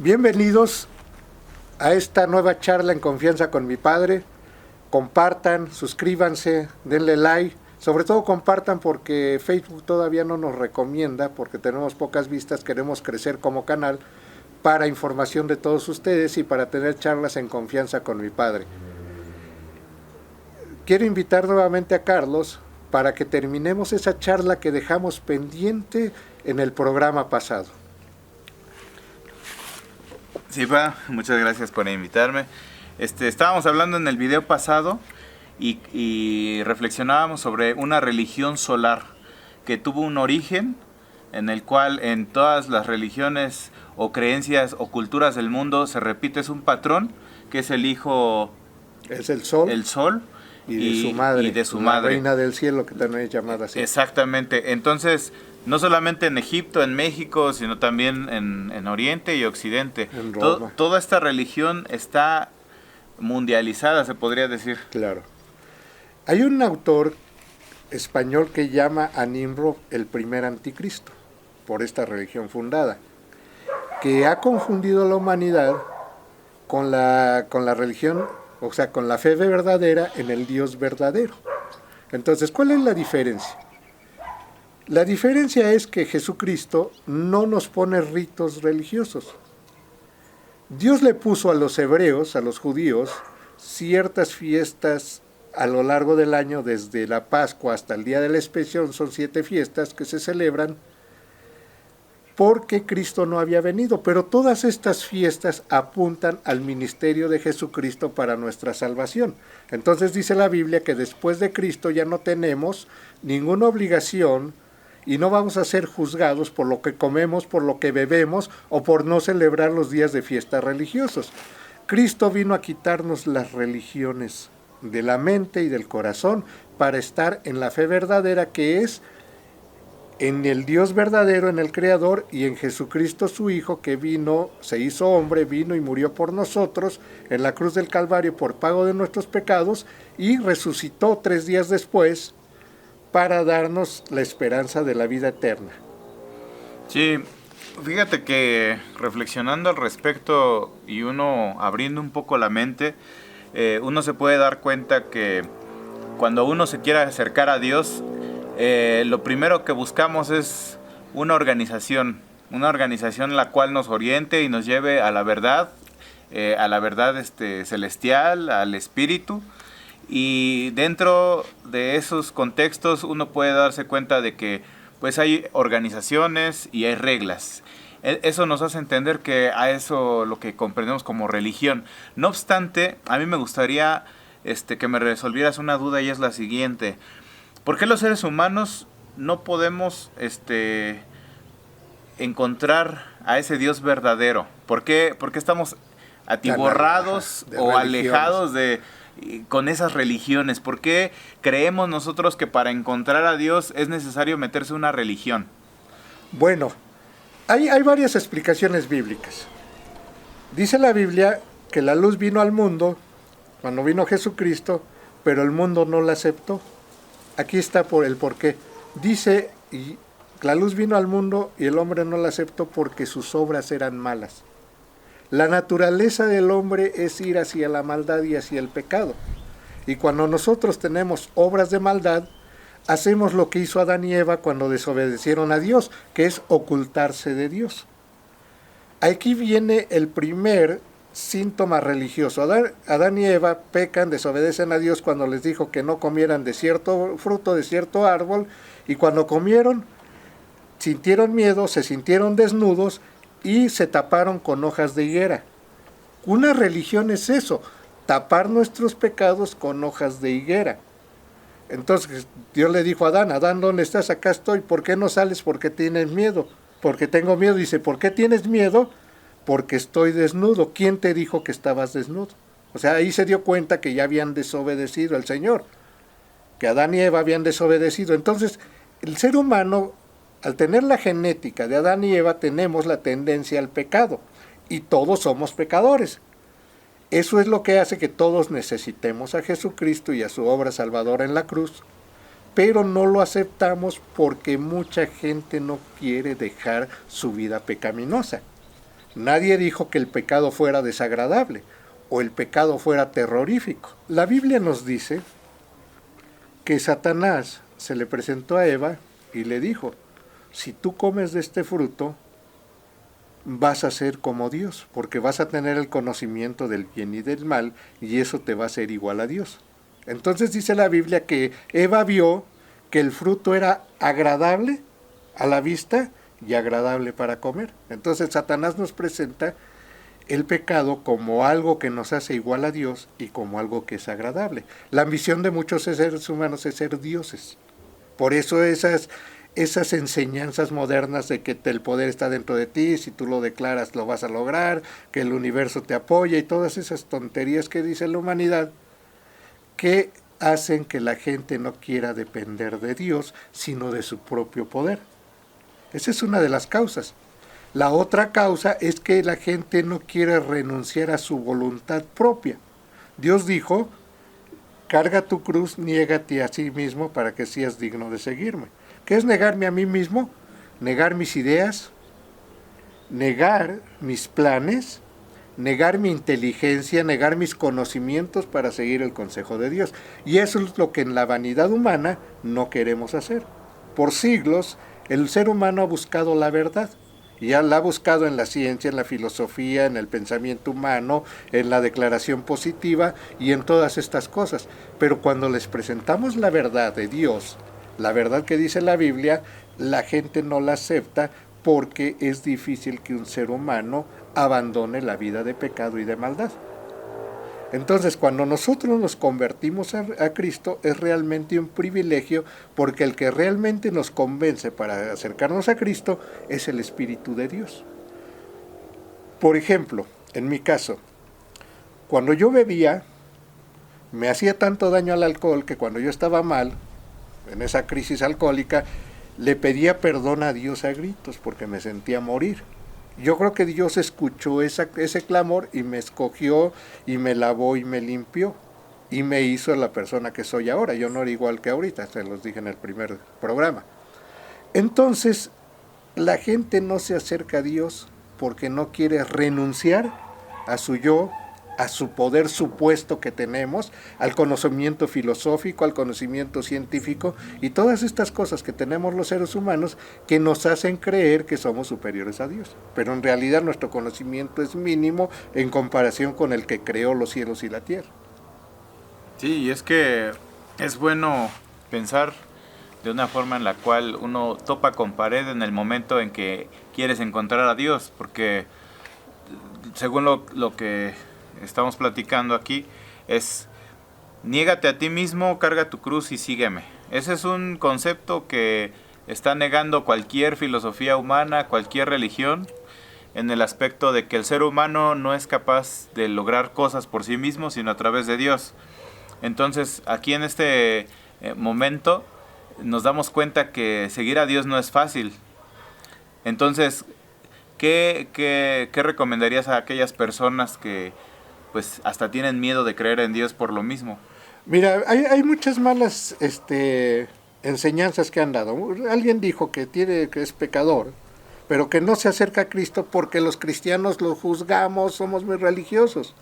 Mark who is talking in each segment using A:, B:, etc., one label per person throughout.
A: Bienvenidos a esta nueva charla en confianza con mi padre. Compartan, suscríbanse, denle like. Sobre todo compartan porque Facebook todavía no nos recomienda, porque tenemos pocas vistas, queremos crecer como canal para información de todos ustedes y para tener charlas en confianza con mi padre. Quiero invitar nuevamente a Carlos para que terminemos esa charla que dejamos pendiente en el programa pasado.
B: Sí, pa, muchas gracias por invitarme. Estábamos hablando en el video pasado y reflexionábamos sobre una religión solar que tuvo un origen en el cual en todas las religiones o creencias o culturas del mundo se repite, es un patrón que es el hijo,
A: es el sol y de su madre, la reina del cielo, que también es llamada así.
B: Exactamente. Entonces, no solamente en Egipto, en México, sino también en Oriente y Occidente.
A: En Roma.
B: Toda esta religión está mundializada, se podría decir.
A: Claro. Hay un autor español que llama a Nimrod el primer anticristo, por esta religión fundada, que ha confundido a la humanidad con la religión, o sea, con la fe verdadera en el Dios verdadero. Entonces, ¿cuál es la diferencia? La diferencia es que Jesucristo no nos pone ritos religiosos. Dios le puso a los hebreos, a los judíos, ciertas fiestas a lo largo del año, desde la Pascua hasta el Día de la Expiación, son 7 fiestas que se celebran porque Cristo no había venido, pero todas estas fiestas apuntan al ministerio de Jesucristo para nuestra salvación. Entonces dice la Biblia que después de Cristo ya no tenemos ninguna obligación y no vamos a ser juzgados por lo que comemos, por lo que bebemos o por no celebrar los días de fiesta religiosos. Cristo vino a quitarnos las religiones de la mente y del corazón para estar en la fe verdadera, que es en el Dios verdadero, en el Creador, y en Jesucristo su Hijo, que vino, se hizo hombre, vino y murió por nosotros en la cruz del Calvario por pago de nuestros pecados y resucitó 3 días después para darnos la esperanza de la vida eterna.
B: Sí, fíjate que reflexionando al respecto y uno abriendo un poco la mente, uno se puede dar cuenta que cuando uno se quiere acercar a Dios, lo primero que buscamos es una organización la cual nos oriente y nos lleve a la verdad celestial, al espíritu. Y dentro de esos contextos uno puede darse cuenta de que pues hay organizaciones y hay reglas. Eso nos hace entender que a eso lo que comprendemos como religión. No obstante, a mí me gustaría que me resolvieras una duda, y es la siguiente. ¿Por qué los seres humanos no podemos encontrar a ese Dios verdadero? ¿Por qué estamos atiborrados o alejados con esas religiones? ¿Por qué creemos nosotros que para encontrar a Dios es necesario meterse en una religión?
A: Bueno, hay varias explicaciones bíblicas. Dice la Biblia que la luz vino al mundo cuando vino Jesucristo, pero el mundo no la aceptó. Aquí está por el porqué. Dice, y la luz vino al mundo y el hombre no la aceptó porque sus obras eran malas. La naturaleza del hombre es ir hacia la maldad y hacia el pecado. Y cuando nosotros tenemos obras de maldad, hacemos lo que hizo Adán y Eva cuando desobedecieron a Dios, que es ocultarse de Dios. Aquí viene el primer síntoma religioso. Adán y Eva pecan, desobedecen a Dios cuando les dijo que no comieran de cierto fruto, de cierto árbol, y cuando comieron, sintieron miedo, se sintieron desnudos y se taparon con hojas de higuera. Una religión es eso, tapar nuestros pecados con hojas de higuera. Entonces Dios le dijo a Adán, Adán, ¿dónde estás? Acá estoy. ¿Por qué no sales? Porque tienes miedo. Porque tengo miedo. Dice, ¿por qué tienes miedo? Porque estoy desnudo. ¿Quién te dijo que estabas desnudo? O sea, ahí se dio cuenta que ya habían desobedecido al Señor, que Adán y Eva habían desobedecido. Entonces, el ser humano, al tener la genética de Adán y Eva, tenemos la tendencia al pecado, y todos somos pecadores. Eso es lo que hace que todos necesitemos a Jesucristo y a su obra salvadora en la cruz, pero no lo aceptamos porque mucha gente no quiere dejar su vida pecaminosa. Nadie dijo que el pecado fuera desagradable o el pecado fuera terrorífico. La Biblia nos dice que Satanás se le presentó a Eva y le dijo, si tú comes de este fruto, vas a ser como Dios, porque vas a tener el conocimiento del bien y del mal, y eso te va a hacer igual a Dios. Entonces dice la Biblia que Eva vio que el fruto era agradable a la vista y agradable para comer. Entonces Satanás nos presenta el pecado como algo que nos hace igual a Dios y como algo que es agradable. La ambición de muchos seres humanos es ser dioses. Por eso esas enseñanzas modernas de que el poder está dentro de ti, si tú lo declaras lo vas a lograr, que el universo te apoya y todas esas tonterías que dice la humanidad, que hacen que la gente no quiera depender de Dios, sino de su propio poder. Esa es una de las causas. La otra causa es que la gente no quiere renunciar a su voluntad propia. Dios dijo, carga tu cruz, niégate a sí mismo para que seas digno de seguirme. ¿Qué es negarme a mí mismo? Negar mis ideas, negar mis planes, negar mi inteligencia, negar mis conocimientos para seguir el consejo de Dios. Y eso es lo que en la vanidad humana no queremos hacer. Por siglos, el ser humano ha buscado la verdad. Y ya la ha buscado en la ciencia, en la filosofía, en el pensamiento humano, en la declaración positiva y en todas estas cosas. Pero cuando les presentamos la verdad de Dios, la verdad que dice la Biblia, la gente no la acepta porque es difícil que un ser humano abandone la vida de pecado y de maldad. Entonces, cuando nosotros nos convertimos a Cristo, es realmente un privilegio, porque el que realmente nos convence para acercarnos a Cristo es el Espíritu de Dios. Por ejemplo, en mi caso, cuando yo bebía, me hacía tanto daño al alcohol que cuando yo estaba mal, en esa crisis alcohólica, le pedía perdón a Dios a gritos porque me sentía morir. Yo creo que Dios escuchó ese clamor y me escogió y me lavó y me limpió y me hizo la persona que soy ahora. Yo no era igual que ahorita, se los dije en el primer programa. Entonces, la gente no se acerca a Dios porque no quiere renunciar a su yo, a su poder supuesto que tenemos, al conocimiento filosófico, al conocimiento científico y todas estas cosas que tenemos los seres humanos que nos hacen creer que somos superiores a Dios. Pero en realidad nuestro conocimiento es mínimo en comparación con el que creó los cielos y la tierra.
B: Sí, y es que es bueno pensar de una forma en la cual uno topa con pared en el momento en que quieres encontrar a Dios, porque según lo que estamos platicando aquí, es niégate a ti mismo, carga tu cruz y sígueme. Ese es un concepto que está negando cualquier filosofía humana, cualquier religión, en el aspecto de que el ser humano no es capaz de lograr cosas por sí mismo, sino a través de Dios. Entonces, aquí en este momento nos damos cuenta que seguir a Dios no es fácil. Entonces, ¿qué recomendarías a aquellas personas que pues hasta tienen miedo de creer en Dios por lo mismo?
A: Mira, hay muchas malas enseñanzas que han dado. Alguien dijo que es pecador, pero que no se acerca a Cristo porque los cristianos lo juzgamos, somos muy religiosos.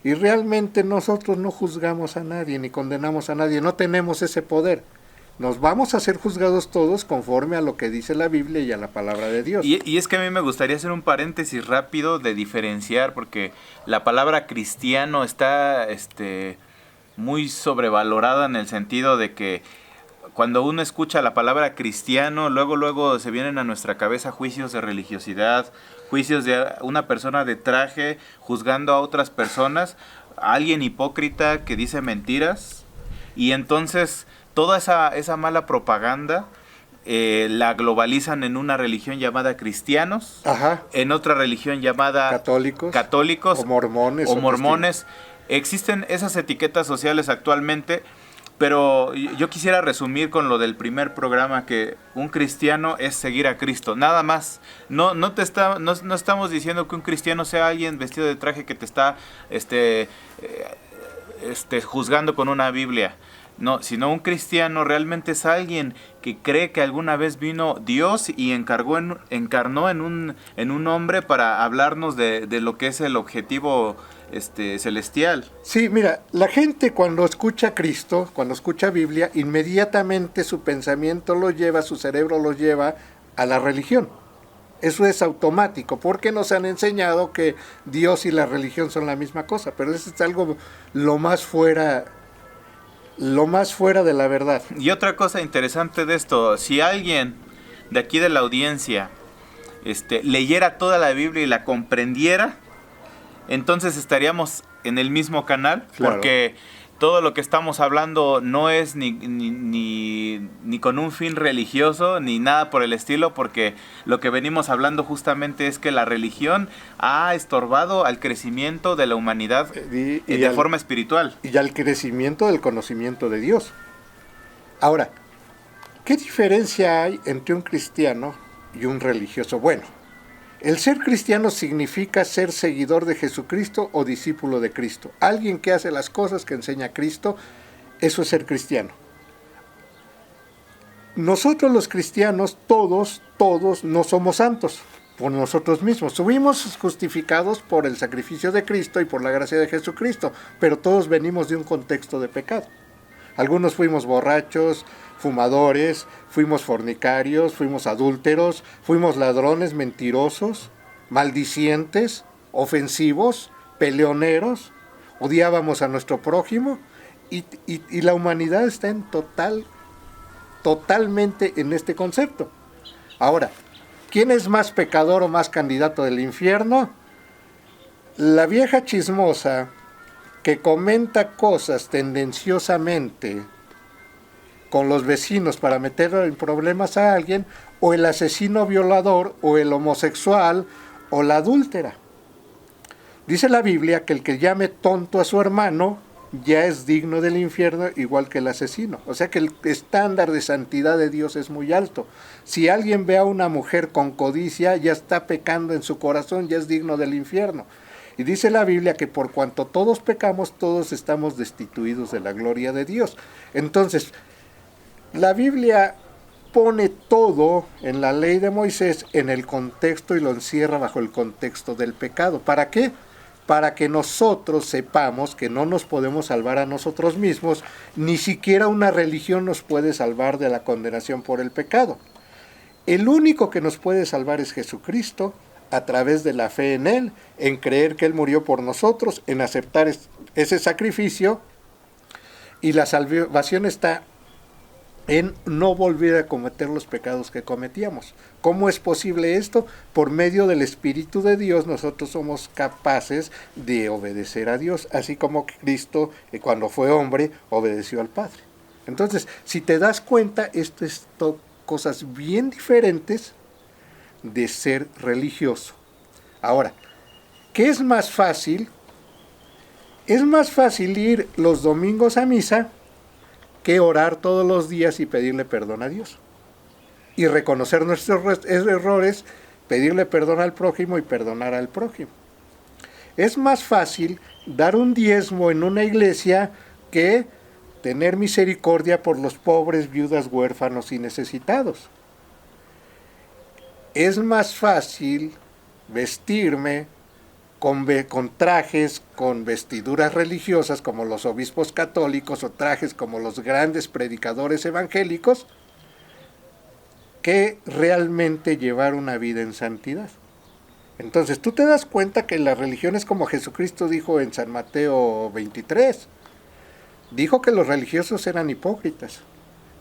A: Y realmente nosotros no juzgamos a nadie, ni condenamos a nadie, no tenemos ese poder. Nos vamos a ser juzgados todos conforme a lo que dice la Biblia y a la palabra de Dios.
B: Y es que a mí me gustaría hacer un paréntesis rápido de diferenciar, porque la palabra cristiano está muy sobrevalorada en el sentido de que cuando uno escucha la palabra cristiano, luego se vienen a nuestra cabeza juicios de religiosidad, juicios de una persona de traje juzgando a otras personas, a alguien hipócrita que dice mentiras, y entonces toda esa mala propaganda la globalizan en una religión llamada cristianos,
A: Ajá.
B: En otra religión llamada católicos
A: o mormones.
B: Existen esas etiquetas sociales actualmente, pero yo quisiera resumir con lo del primer programa, que un cristiano es seguir a Cristo, nada más. No estamos diciendo que un cristiano sea alguien vestido de traje que te está juzgando con una Biblia. No, sino un cristiano realmente es alguien que cree que alguna vez vino Dios y encarnó en un hombre para hablarnos de lo que es el objetivo celestial.
A: Sí, mira, la gente cuando escucha a Cristo, cuando escucha Biblia, inmediatamente su pensamiento lo lleva, su cerebro lo lleva a la religión. Eso es automático, porque nos han enseñado que Dios y la religión son la misma cosa, pero eso es algo lo más fuera de la verdad.
B: Y otra cosa interesante de esto, si alguien de aquí de la audiencia leyera toda la Biblia y la comprendiera, entonces estaríamos en el mismo canal,
A: Claro.
B: porque todo lo que estamos hablando no es ni con un fin religioso, ni nada por el estilo, porque lo que venimos hablando justamente es que la religión ha estorbado al crecimiento de la humanidad de forma espiritual.
A: Y al crecimiento del conocimiento de Dios. Ahora, ¿qué diferencia hay entre un cristiano y un religioso? Bueno, el ser cristiano significa ser seguidor de Jesucristo o discípulo de Cristo. Alguien que hace las cosas que enseña Cristo, eso es ser cristiano. Nosotros los cristianos, todos no somos santos por nosotros mismos. Fuimos justificados por el sacrificio de Cristo y por la gracia de Jesucristo, pero todos venimos de un contexto de pecado. Algunos fuimos borrachos, fumadores, fuimos fornicarios, fuimos adúlteros, fuimos ladrones, mentirosos, maldicientes, ofensivos, peleoneros, odiábamos a nuestro prójimo y la humanidad está totalmente en este concepto. Ahora, ¿quién es más pecador o más candidato del infierno? La vieja chismosa que comenta cosas tendenciosamente con los vecinos para meter en problemas a alguien, o el asesino violador, o el homosexual, o la adúltera. Dice la Biblia que el que llame tonto a su hermano ya es digno del infierno, igual que el asesino. O sea que el estándar de santidad de Dios es muy alto. Si alguien ve a una mujer con codicia, ya está pecando en su corazón, ya es digno del infierno. Y dice la Biblia que por cuanto todos pecamos, todos estamos destituidos de la gloria de Dios. Entonces, la Biblia pone todo en la ley de Moisés en el contexto y lo encierra bajo el contexto del pecado. ¿Para qué? Para que nosotros sepamos que no nos podemos salvar a nosotros mismos, ni siquiera una religión nos puede salvar de la condenación por el pecado. El único que nos puede salvar es Jesucristo, a través de la fe en Él, en creer que Él murió por nosotros, en aceptar ese sacrificio, y la salvación está en no volver a cometer los pecados que cometíamos. ¿Cómo es posible esto? Por medio del Espíritu de Dios nosotros somos capaces de obedecer a Dios, así como Cristo, cuando fue hombre, obedeció al Padre. Entonces, si te das cuenta, esto es cosas bien diferentes de ser religioso. Ahora, ¿qué es más fácil? Es más fácil ir los domingos a misa que orar todos los días y pedirle perdón a Dios. Y reconocer nuestros errores, pedirle perdón al prójimo y perdonar al prójimo. Es más fácil dar un diezmo en una iglesia que tener misericordia por los pobres, viudas, huérfanos y necesitados. Es más fácil vestirme con trajes, con vestiduras religiosas como los obispos católicos o trajes como los grandes predicadores evangélicos, que realmente llevar una vida en santidad. Entonces tú te das cuenta que la religión es como Jesucristo dijo en San Mateo 23. Dijo que los religiosos eran hipócritas,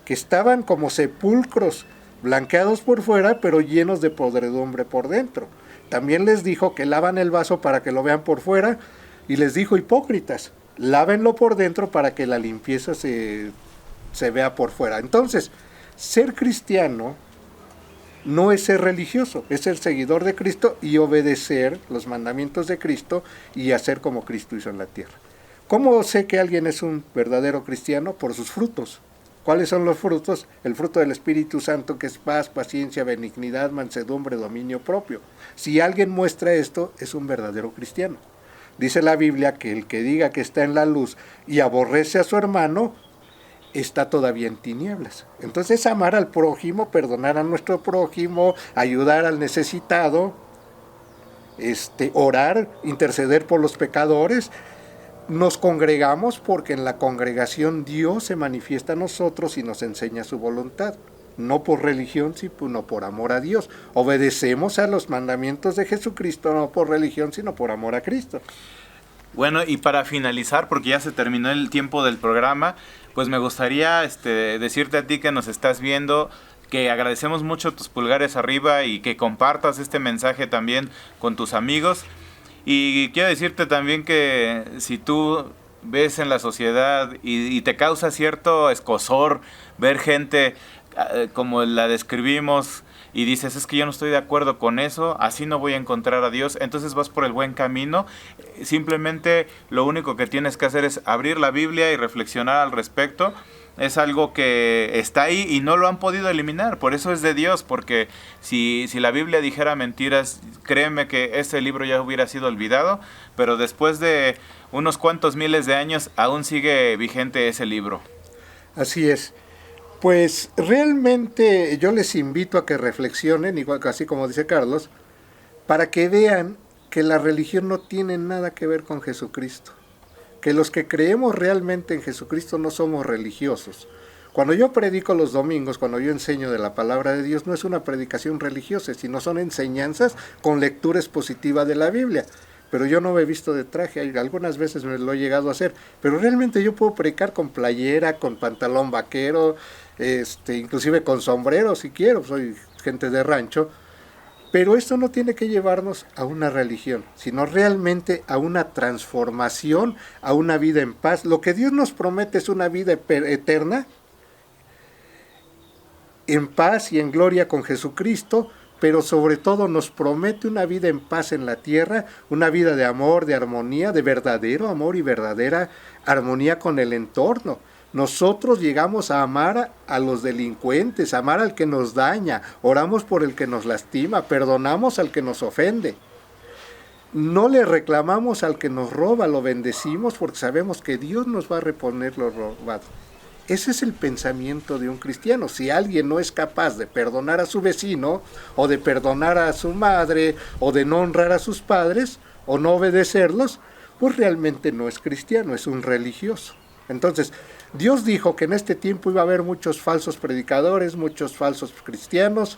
A: que estaban como sepulcros, blanqueados por fuera, pero llenos de podredumbre por dentro. También les dijo que lavan el vaso para que lo vean por fuera, y les dijo hipócritas, lávenlo por dentro para que la limpieza se vea por fuera. Entonces, ser cristiano no es ser religioso, es ser seguidor de Cristo y obedecer los mandamientos de Cristo y hacer como Cristo hizo en la tierra. ¿Cómo sé que alguien es un verdadero cristiano? Por sus frutos. ¿Cuáles son los frutos? El fruto del Espíritu Santo, que es paz, paciencia, benignidad, mansedumbre, dominio propio. Si alguien muestra esto, es un verdadero cristiano. Dice la Biblia que el que diga que está en la luz y aborrece a su hermano, está todavía en tinieblas. Entonces amar al prójimo, perdonar a nuestro prójimo, ayudar al necesitado, orar, interceder por los pecadores. Nos congregamos porque en la congregación Dios se manifiesta a nosotros y nos enseña su voluntad. No por religión, sino por amor a Dios. Obedecemos a los mandamientos de Jesucristo, no por religión, sino por amor a Cristo.
B: Bueno, y para finalizar, porque ya se terminó el tiempo del programa, pues me gustaría decirte a ti que nos estás viendo, que agradecemos mucho tus pulgares arriba y que compartas este mensaje también con tus amigos. Y quiero decirte también que si tú ves en la sociedad y te causa cierto escozor ver gente como la describimos y dices, es que yo no estoy de acuerdo con eso, así no voy a encontrar a Dios, entonces vas por el buen camino. Simplemente lo único que tienes que hacer es abrir la Biblia y reflexionar al respecto. Es algo que está ahí y no lo han podido eliminar, por eso es de Dios, porque si la Biblia dijera mentiras, créeme que ese libro ya hubiera sido olvidado, pero después de unos cuantos miles de años aún sigue vigente ese libro.
A: Así es. Pues realmente yo les invito a que reflexionen, igual así como dice Carlos, para que vean que la religión no tiene nada que ver con Jesucristo. Que los que creemos realmente en Jesucristo no somos religiosos. Cuando yo predico los domingos, cuando yo enseño de la palabra de Dios, no es una predicación religiosa, sino son enseñanzas con lectura expositiva de la Biblia. Pero yo no me he visto de traje, algunas veces me lo he llegado a hacer, pero realmente yo puedo predicar con playera, con pantalón vaquero, inclusive con sombrero si quiero, soy gente de rancho. Pero esto no tiene que llevarnos a una religión, sino realmente a una transformación, a una vida en paz. Lo que Dios nos promete es una vida eterna, en paz y en gloria con Jesucristo, pero sobre todo nos promete una vida en paz en la tierra, una vida de amor, de armonía, de verdadero amor y verdadera armonía con el entorno. Nosotros llegamos a amar a los delincuentes, a amar al que nos daña, oramos por el que nos lastima, perdonamos al que nos ofende. No le reclamamos al que nos roba, lo bendecimos porque sabemos que Dios nos va a reponer lo robado. Ese es el pensamiento de un cristiano. Si alguien no es capaz de perdonar a su vecino, o de perdonar a su madre, o de no honrar a sus padres, o no obedecerlos, pues realmente no es cristiano, es un religioso. Entonces, Dios dijo que en este tiempo iba a haber muchos falsos predicadores, muchos falsos cristianos,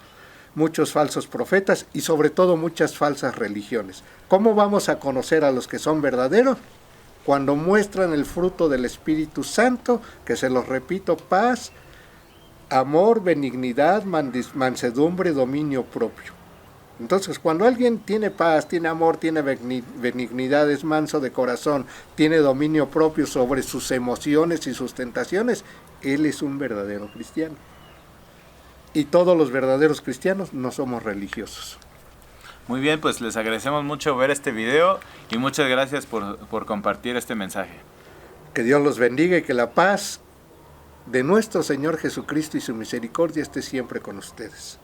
A: muchos falsos profetas y sobre todo muchas falsas religiones. ¿Cómo vamos a conocer a los que son verdaderos? Cuando muestran el fruto del Espíritu Santo, que se los repito, paz, amor, benignidad, mansedumbre, dominio propio. Entonces, cuando alguien tiene paz, tiene amor, tiene benignidad, es manso de corazón, tiene dominio propio sobre sus emociones y sus tentaciones, él es un verdadero cristiano. Y todos los verdaderos cristianos no somos religiosos.
B: Muy bien, pues les agradecemos mucho ver este video y muchas gracias por compartir este mensaje.
A: Que Dios los bendiga y que la paz de nuestro Señor Jesucristo y su misericordia esté siempre con ustedes.